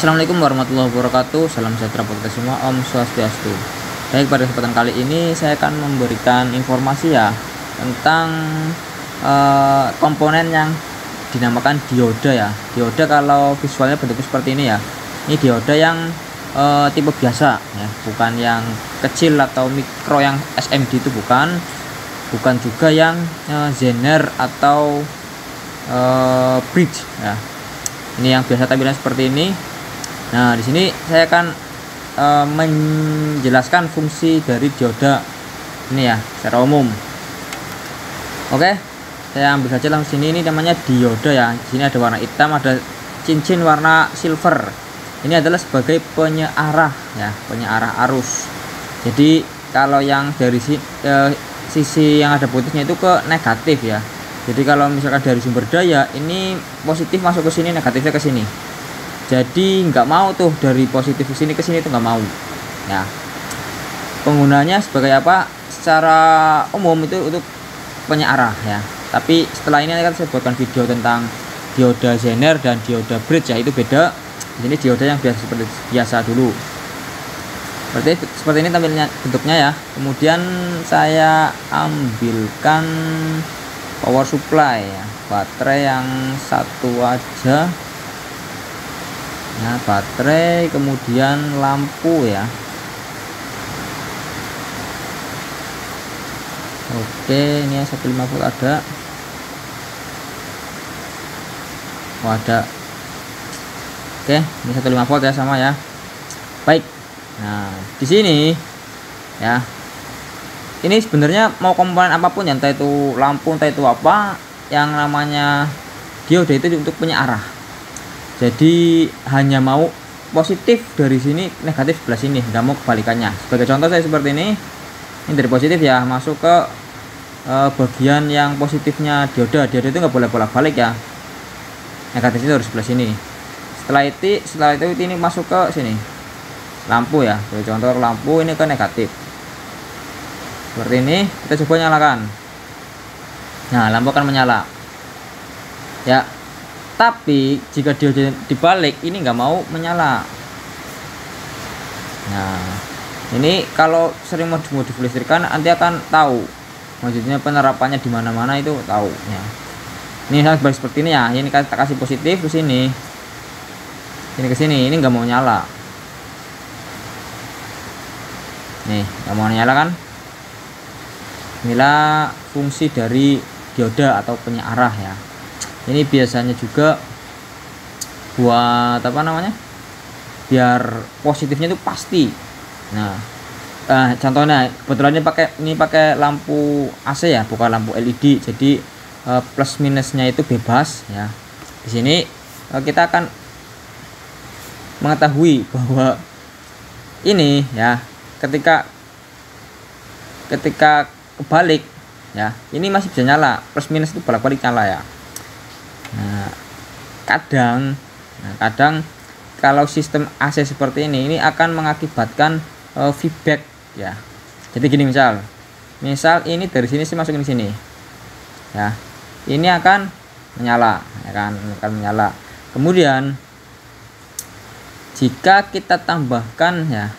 Assalamualaikum warahmatullahi wabarakatuh. Salam sejahtera buat kita semua. Om Swastiastu. Baik, pada kesempatan kali ini saya akan memberikan informasi ya tentang komponen yang dinamakan dioda ya. Dioda kalau visualnya bentuknya seperti ini ya. Ini dioda yang tipe biasa ya, bukan yang kecil atau mikro yang SMD itu bukan juga yang Zener atau bridge ya. Ini yang biasa tampilan seperti ini. Nah, di sini saya akan menjelaskan fungsi dari dioda ini ya secara umum. Oke, saya ambil saja langsung sini. Ini namanya dioda ya. Di sini ada warna hitam, ada cincin warna silver. Ini adalah sebagai penyearah ya, penyearah arus. Jadi kalau yang dari sisi yang ada putihnya itu ke negatif ya. Jadi kalau misalkan dari sumber daya ini positif masuk ke sini, negatifnya ke sini. Jadi nggak mau tuh dari positif ke sini itu nggak mau ya. Penggunanya sebagai apa? Secara umum itu untuk penyearah ya. Tapi setelah ini akan saya buatkan video tentang dioda Zener dan dioda bridge ya, itu beda. Ini dioda yang biasa seperti biasa dulu. Seperti ini tampilnya bentuknya ya. Kemudian saya ambilkan power supply ya, baterai yang satu aja. Nah, baterai, kemudian lampu ya. Oke, ini 15 volt ada. Oh, ada. Oke, ini 15 volt ya, sama ya. Baik. Nah, di sini ya. Ini sebenarnya mau komponen apapun ya, entah itu lampu, entah itu apa, yang namanya dioda itu untuk penyearah. Jadi hanya mau positif dari sini, negatif sebelah sini, nggak mau kebalikannya. Sebagai contoh saya seperti ini dari positif ya, masuk ke bagian yang positifnya dioda itu nggak boleh bolak-balik ya, negatifnya harus sebelah sini. Setelah itu ini masuk ke sini, lampu ya, sebagai contoh lampu ini ke negatif. Seperti ini, kita coba nyalakan. Nah, lampu akan menyala ya. Tapi jika dioda dibalik, ini nggak mau menyala. Nah, ini kalau sering modif listrikan nanti akan tahu, maksudnya penerapannya di mana-mana itu tahu ya. Ini saya balik seperti ini ya. Ini kita kasih positif ke sini, ini ke sini, ini nggak mau nyala. Nih, nggak mau nyala kan? Inilah fungsi dari dioda atau penyearah ya. Ini biasanya juga buat apa namanya, biar positifnya itu pasti. Nah, contohnya kebetulan ini pakai lampu AC ya, bukan lampu LED. Jadi plus minusnya itu bebas ya. Di sini kita akan mengetahui bahwa ini ya, ketika kebalik ya, ini masih bisa nyala. Plus minus itu bolak-balik nyala ya. Nah, kadang kalau sistem AC seperti ini akan mengakibatkan feedback ya. Jadi gini, misal ini dari sini sih masukin di sini ya, ini akan menyala ya kan, akan menyala. Kemudian jika kita tambahkan ya,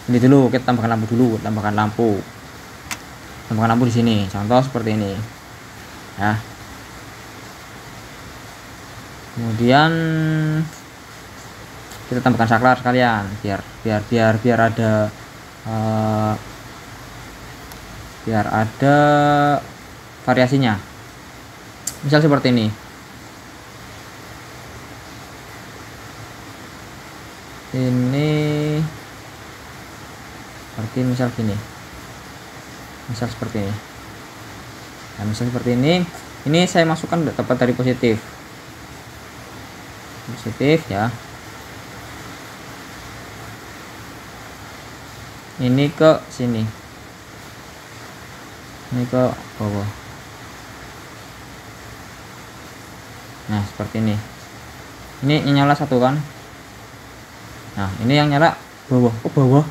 ini dulu, kita tambahkan lampu dulu, tambahkan lampu di sini, contoh seperti ini ya. Kemudian kita tambahkan saklar sekalian biar ada variasinya. Misal seperti ini. Ini seperti misal gini. Misal seperti ini. Nah, misal seperti ini saya masukkan tepat dari positif ya. Ini ke sini, ini ke bawah. Nah, seperti ini nyala satu kan. Nah, ini yang nyala bawah. Bawah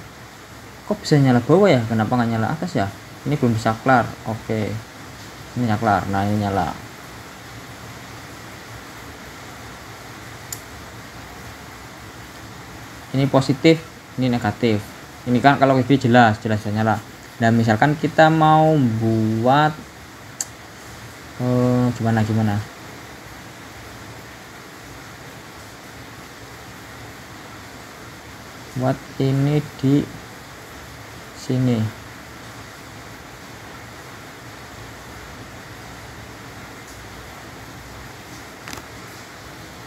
kok bisa nyala bawah ya, kenapa nggak nyala atas ya? Ini belum saklar. Oke, ini saklar. Nah, ini nyala. ini positif, ini negatif. Ini kan kalau wifi jelas nyala. Dan misalkan kita mau buat gimana buat ini di sini.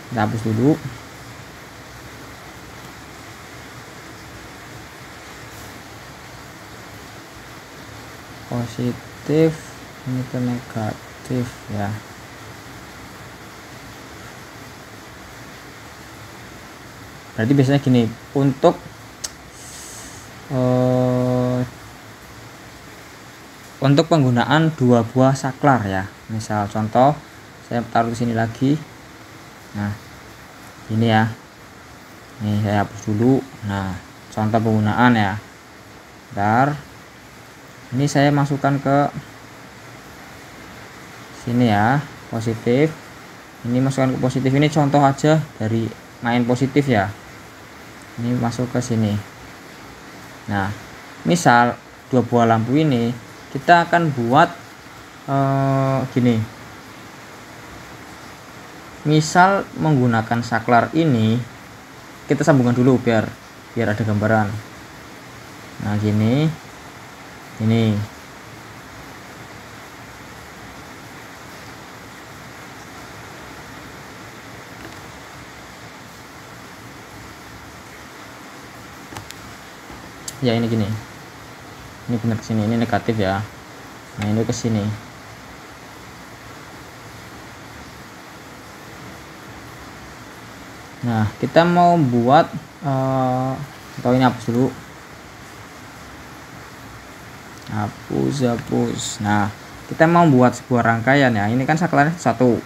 Kita hapus dulu. Positif, ini ke negatif ya. Berarti biasanya gini, untuk penggunaan dua buah saklar ya. Misal contoh saya taruh di sini lagi. Nah, ini ya. Nih saya hapus dulu. Nah, contoh penggunaan ya. Bentar. Ini saya masukkan ke sini ya, positif. Ini masukkan ke positif, ini contoh aja dari main positif ya. Ini masuk ke sini. Nah, misal dua buah lampu ini kita akan buat gini. Misal menggunakan saklar ini, kita sambungkan dulu biar ada gambaran. Nah, gini. Ini ya, ini gini, ini benar kesini, ini negatif ya. Nah, ini ke sini. Nah, kita mau buat atau ini hapus dulu. Hapus. Nah, kita mau buat sebuah rangkaian ya. Ini kan saklarnya satu,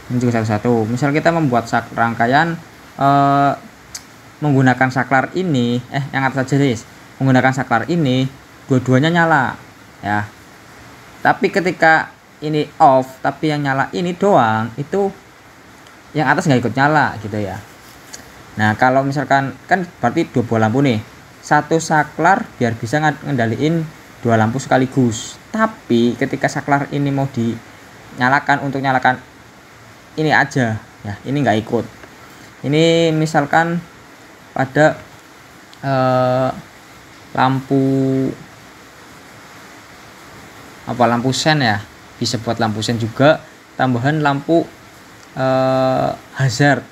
ini juga satu. Misal kita membuat rangkaian menggunakan saklar ini, yang atas aja guys, menggunakan saklar ini, dua-duanya nyala ya. Tapi ketika ini off, tapi yang nyala ini doang, itu yang atas nggak ikut nyala gitu ya. Nah, kalau misalkan kan berarti dua buah lampu nih, satu saklar biar bisa ngendaliin dua lampu sekaligus. Tapi ketika saklar ini mau dinyalakan, untuk nyalakan ini aja ya, ini nggak ikut. Ini misalkan pada lampu sen ya, bisa buat lampu sen juga, tambahan lampu hazard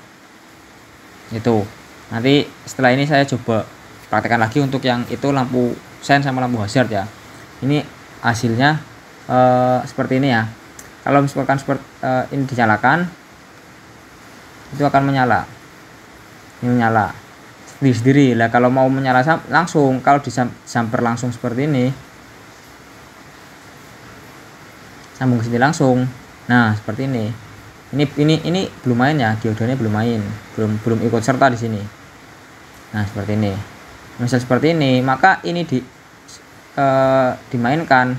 itu. Nanti setelah ini saya coba praktekkan lagi untuk yang itu lampu sen sama lampu hazard ya. Ini hasilnya seperti ini ya. Kalau misalkan ini dinyalakan, itu akan menyala. Ini menyala sendiri lah. Kalau mau menyala langsung, kalau disamper langsung seperti ini, sambung ke sini langsung. Nah, seperti ini. Ini belum main ya, diodanya belum main, belum ikut serta di sini. Nah, seperti ini. Misal seperti ini, maka ini dimainkan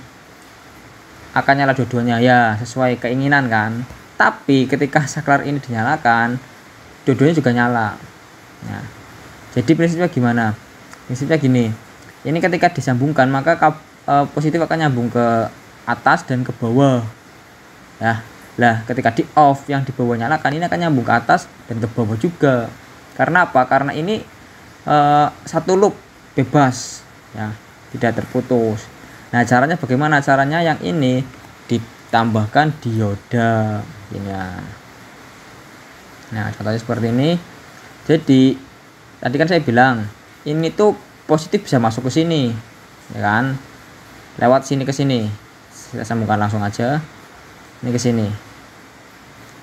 akan nyala dua-duanya ya, sesuai keinginan kan. Tapi ketika saklar ini dinyalakan, dua-duanya juga nyala. Nah, jadi prinsipnya gimana? Prinsipnya gini. Ini ketika disambungkan, maka positif akan nyambung ke atas dan ke bawah. Ya. Lah, ketika di off, yang di bawah nyalakan, ini akan nyambung ke atas dan ke bawah juga. Karena apa? Karena ini satu loop bebas ya, tidak terputus. Nah, caranya bagaimana? Caranya yang ini ditambahkan dioda ini ya. Nah, contohnya seperti ini. Jadi tadi kan saya bilang ini tuh positif bisa masuk ke sini ya kan, lewat sini ke sini. Saya sambungkan langsung aja, ini ke sini.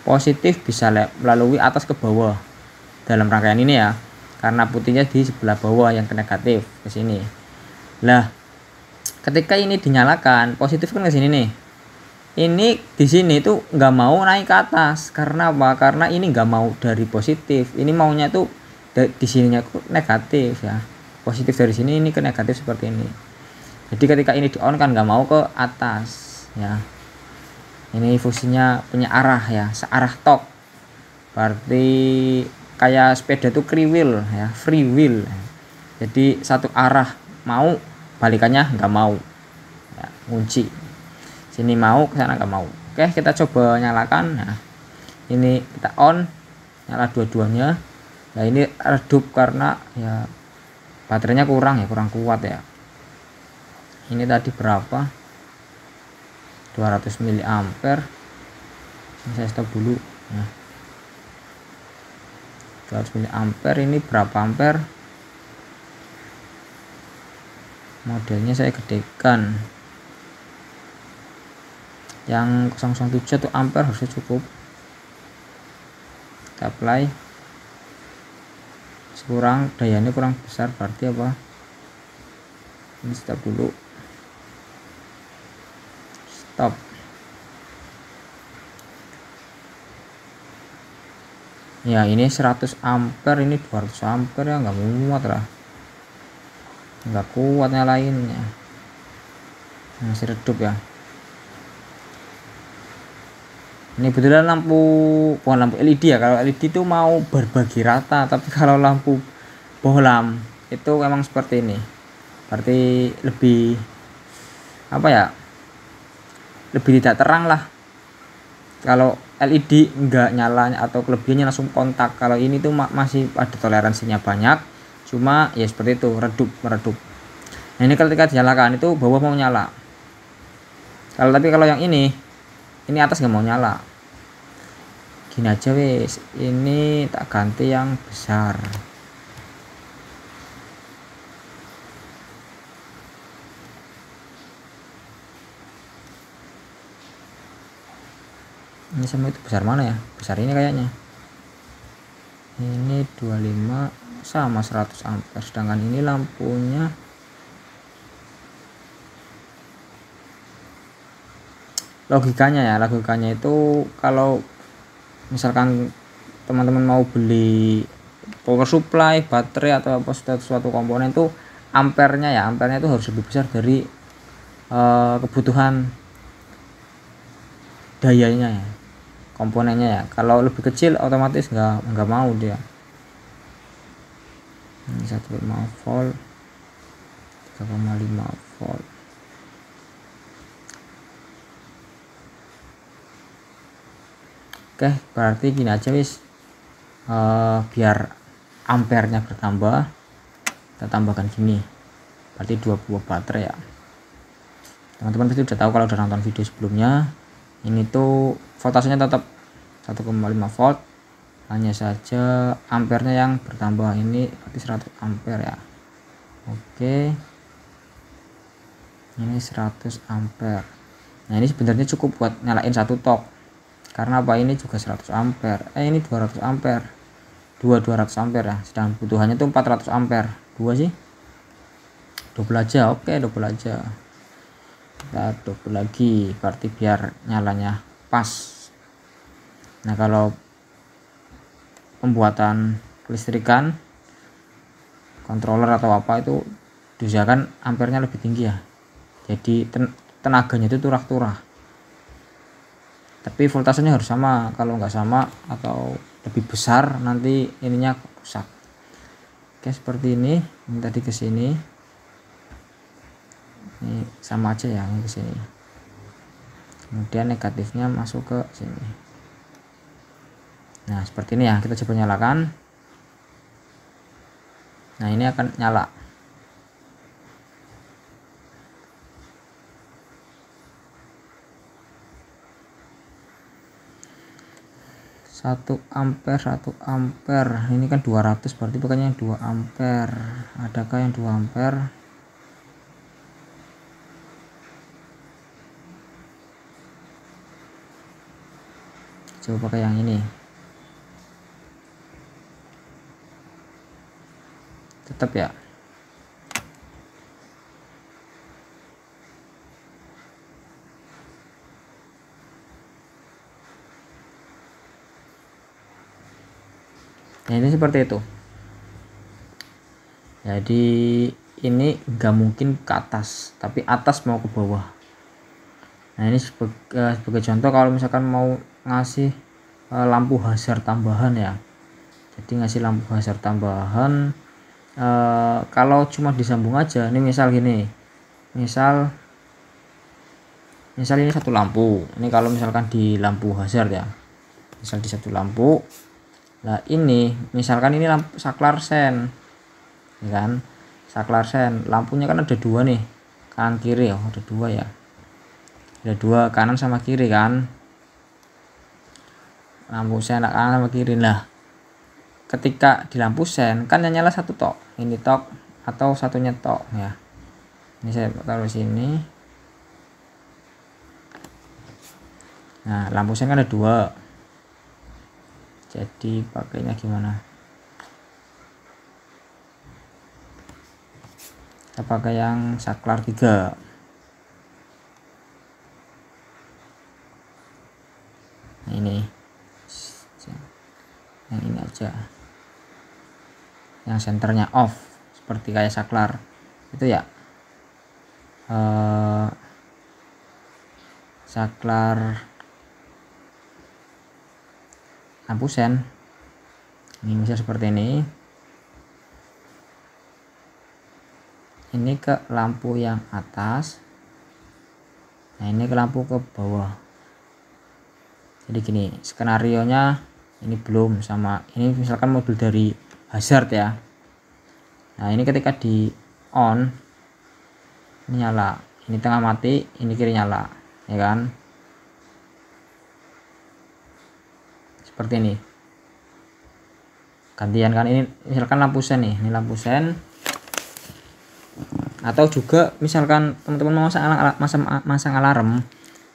Positif bisa melalui atas ke bawah dalam rangkaian ini ya, karena putihnya di sebelah bawah yang ke negatif ke sini. Lah, ketika ini dinyalakan, positif kan ke sini nih. Ini di sini tuh nggak mau naik ke atas. Karena apa? Karena ini nggak mau dari positif. Ini maunya tuh di sininya negatif ya. Positif dari sini, ini ke negatif seperti ini. Jadi ketika ini di on kan nggak mau ke atas ya. Ini fungsinya punya arah ya, searah tok. Berarti kayak sepeda itu free wheel ya, free wheel. Jadi satu arah mau, balikannya nggak mau ya, ngunci sini mau, ke sana nggak mau. Oke, kita coba nyalakan. Nah, ini kita on, nyala dua-duanya. Nah, ini redup karena ya baterainya kurang kuat ya. Ini tadi berapa, 200 mAh. Ini saya stop dulu. Nah, 200 mAh ini berapa ampere? Modelnya saya gedekan. Yang 007 tuh ampere harusnya cukup. Kita apply. Kurang, dayanya kurang besar, berarti apa? Ini stop dulu. Stop. Ya, ini 100 ampere, ini 200 ampere ya, nggak muat lah, nggak kuat nyalainnya. Masih redup ya. Ini betulan lampu, bukan lampu LED ya. Kalau LED itu mau berbagi rata, tapi kalau lampu bohlam itu memang seperti ini. Berarti lebih apa ya? Lebih tidak terang lah. Kalau LED enggak nyala atau kelebihannya langsung kontak. Kalau ini tuh masih ada toleransinya banyak. Cuma ya seperti itu, meredup. Nah, ini ketika dinyalakan itu bawah mau nyala. Tapi kalau yang ini atas nggak mau nyala. Gini aja wes, ini tak ganti yang besar. Ini sama itu besar mana ya? Besar ini kayaknya. Ini 25 sama 100 ampere, sedangkan ini lampunya logikanya itu kalau misalkan teman-teman mau beli power supply, baterai atau apa suatu komponen itu ampernya itu harus lebih besar dari kebutuhan dayanya ya, komponennya ya. Kalau lebih kecil otomatis nggak mau dia. Ini 1,5 volt, 3,5 volt. Oke, berarti gini aja wis, biar ampernya bertambah, kita tambahkan gini, berarti 2 buah baterai ya. Teman-teman pasti udah tahu kalau udah nonton video sebelumnya. Ini tuh voltasenya tetap 1,5 volt, hanya saja ampernya yang bertambah, ini berarti 100 ampere ya. Oke, ini 100 ampere. Nah, ini sebenarnya cukup buat nyalain satu tok. Karena apa, ini juga 100 ampere. Ini 200 ampere. 200 ampere ya. Sedang kebutuhannya tuh 400 ampere. 2 sih. Double aja. Oke, double aja. Kita double lagi, berarti biar nyalanya pas. Nah, kalau pembuatan kelistrikan, controller atau apa itu diusahakan ampernya lebih tinggi ya. Jadi tenaganya itu turah-turah. Tapi voltasenya harus sama. Kalau nggak sama atau lebih besar nanti ininya rusak. Oke, seperti ini. Ini tadi ke sini. Ini sama aja ya, ini ke sini. Kemudian negatifnya masuk ke sini. Nah, seperti ini ya. Kita coba nyalakan. Nah, ini akan nyala. Satu ampere, ini kan 200, berarti bukannya yang 2 ampere. Adakah yang 2 ampere? Coba pakai yang ini, tetap ya. Nah, ini seperti itu. Jadi ini nggak mungkin ke atas, tapi atas mau ke bawah. Nah, ini sebagai contoh kalau misalkan mau ngasih lampu hazard tambahan ya. Jadi ngasih lampu hazard tambahan. Kalau cuma disambung aja, ini misal gini, misal ini satu lampu, ini kalau misalkan di lampu hazard ya, misal di satu lampu. Nah ini misalkan ini lampu saklar sen, ya kan, saklar sen, lampunya kan ada dua nih, kanan kiri ya, ada dua ya, ada dua, kanan sama kiri kan, lampu sen kanan sama kiri. Nah ketika di lampu sen kan yang nyala satu tok, ini tok atau satunya tok ya, ini saya taruh sini. Nah lampu sen kan ada dua, jadi pakainya gimana, kita pakai yang saklar 3. Nah, ini yang ini aja, yang senternya off seperti kayak saklar itu ya, saklar lampu sen ini bisa seperti ini ke lampu yang atas, nah ini ke lampu ke bawah. Jadi gini skenario nya, ini belum sama, ini misalkan mobil dari hazard ya. Nah ini ketika di on ini nyala, ini tengah mati, ini kiri nyala, ya kan, seperti ini gantian kan. Ini misalkan lampu sen nih, ini lampu sen. Atau juga misalkan teman-teman mau masang alarm.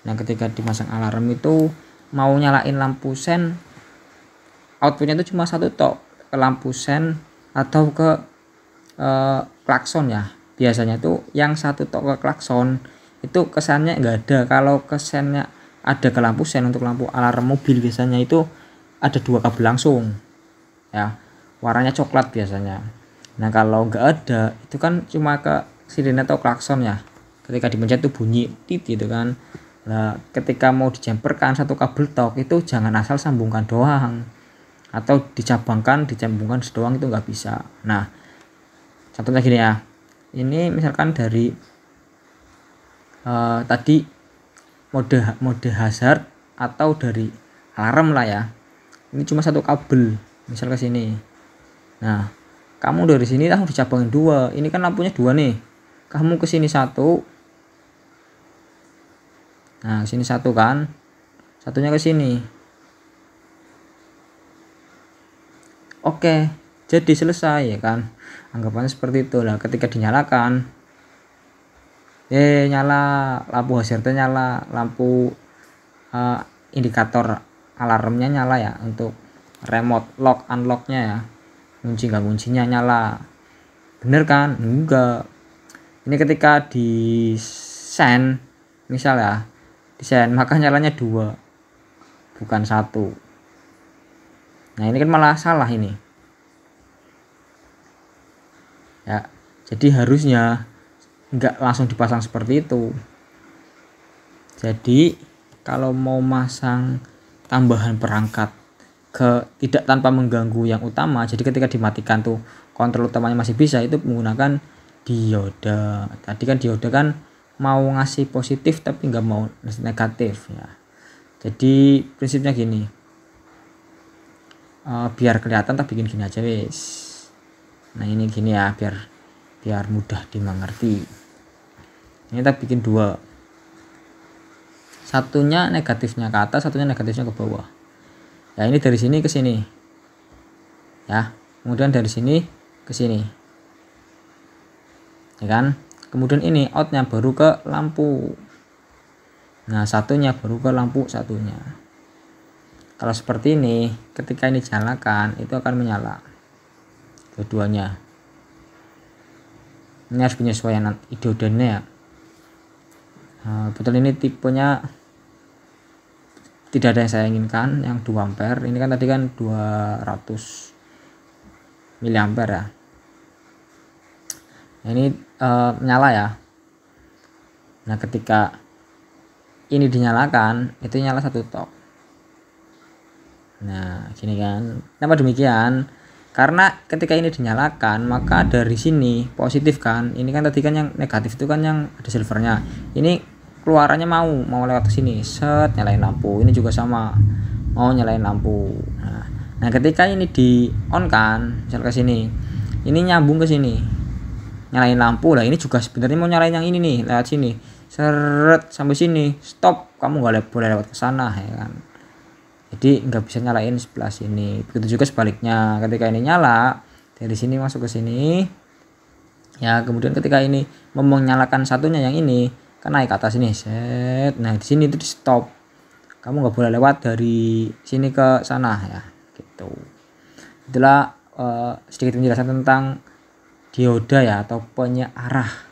Nah ketika dimasang alarm itu mau nyalain lampu sen, outputnya itu cuma satu tok, ke lampu sen atau ke klakson ya. Biasanya tuh yang satu tok ke klakson itu kesannya nggak ada. Kalau kesannya ada ke lampu sen untuk lampu alarm mobil biasanya itu ada dua kabel langsung ya, warnanya coklat biasanya. Nah kalau nggak ada itu kan cuma ke sirine atau klakson ya, ketika dipencet itu bunyi tit gitu kan. Nah ketika mau dijemperkan satu kabel tok itu jangan asal sambungkan doang atau dicabangkan dicambungkan doang, itu nggak bisa. Nah contohnya gini ya, ini misalkan dari tadi mode hazard atau dari alarm lah ya, ini cuma satu kabel misal ke sini. Nah kamu dari sini langsung dicabangin dua, ini kan lampunya dua nih, kamu ke sini satu, nah sini satu kan, satunya ke sini. Oke jadi selesai ya kan, anggapannya seperti itu. Lah ketika dinyalakan nyala lampu hazardnya, nyala lampu indikator alarmnya nyala ya, untuk remote lock unlocknya ya, kunci nggak kuncinya nyala, bener kan? Enggak. Ini ketika di sen misal ya, di sen maka nyalanya dua bukan satu. Nah ini kan malah salah ini ya, jadi harusnya nggak langsung dipasang seperti itu. Jadi kalau mau masang tambahan perangkat tidak tanpa mengganggu yang utama, jadi ketika dimatikan tuh kontrol utamanya masih bisa, itu menggunakan dioda. Tadi kan dioda kan mau ngasih positif tapi nggak mau negatif ya. Jadi prinsipnya gini, biar kelihatan tak bikin gini aja wis. Nah ini gini ya, biar mudah dimengerti. Ini tak bikin dua, satunya negatifnya ke atas, satunya negatifnya ke bawah ya. Ini dari sini ke sini ya, kemudian dari sini ke sini ya kan, kemudian ini outnya baru ke lampu, nah satunya baru ke lampu satunya. Kalau seperti ini ketika ini dinyalakan itu akan menyala keduanya. Ini harus penyesuaian diodenya ya. Betul ini tipenya tidak ada yang saya inginkan, yang 2 ampere. Ini kan tadi kan 200 miliampere ya. Nah, ini menyala ya. Nah ketika ini dinyalakan itu nyala satu tok. Nah gini kan, kenapa demikian? Karena ketika ini dinyalakan, maka dari sini positif kan. Ini kan tadi kan yang negatif itu kan yang ada silvernya. Ini keluarannya mau lewat ke sini. Set, nyalain lampu. Ini juga sama. Mau nyalain lampu. Nah, ketika ini di on kan, misal ke sini. Ini nyambung ke sini. Nyalain lampu. Lah ini juga sebenarnya mau nyalain yang ini nih, lewat sini. Seret sampai sini. Stop. Kamu nggak boleh lewat ke sana ya kan. Jadi nggak bisa nyalain sebelah sini. Begitu juga sebaliknya, ketika ini nyala dari sini masuk ke sini ya, kemudian ketika ini mau menyalakan satunya yang ini kan naik ke atas ini, set. Nah di sini itu di stop, kamu nggak boleh lewat dari sini ke sana ya gitu. Itulah sedikit penjelasan tentang dioda ya, atau penyearah.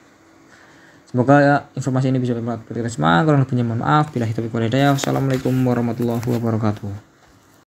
Semoga ya, informasi ini bisa bermanfaat bagi kita semua. Kurang lebihnya mohon maaf. Bila hitabi walhidayah. Wassalamualaikum warahmatullahi wabarakatuh.